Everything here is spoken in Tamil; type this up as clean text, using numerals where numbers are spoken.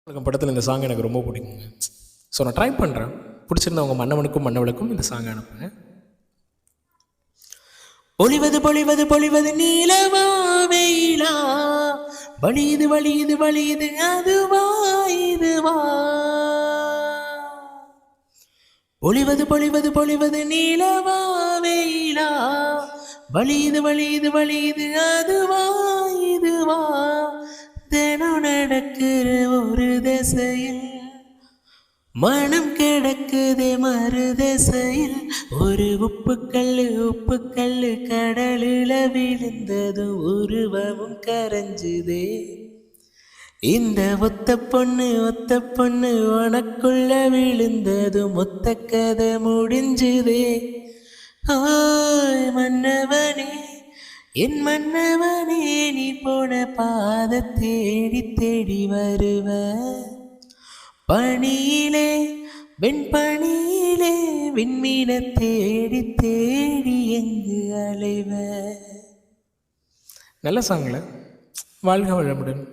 உலகம் படத்தில் இந்த சாங் எனக்கு ரொம்ப பிடிக்குங்க. ஸோ நான் ட்ரை பண்ணுறேன். பிடிச்சிருந்தவங்க மன்னவனுக்கும் மன்னவளுக்கும் இந்த சாங் அனுப்புங்க. பொழிவது பொழிவது பொழிவது நீலவா வெயிலா, வழியுது வழியுது வழியுது அதுவா இதுவா. பொழிவது பொழிவது பொழிவது நீலவா வெயிலா, வழியுது வழியுது வழியுது அதுவா இதுவா. தினம் நடக்கிற ஒரு திசையில் மனம் கிடக்குதே மறு திசையில். ஒரு உப்புக்கல்லு கடலில் விழுந்ததும் உருவமும் கரைஞ்சுதே. இந்த ஒத்த பொண்ணு உனக்குள்ள விழுந்ததும் மொத்த கதை முடிஞ்சுதே. ஆய் மன்னவனே என் மன்னவனே, நீ போன பாத தேடி தேடி வருவ. பணியிலே வெண்பணியிலே விண்மீன தேடி தேடி எங்கு அலைவ. நல்ல சாங்ல வாழ்க வளமுடன்.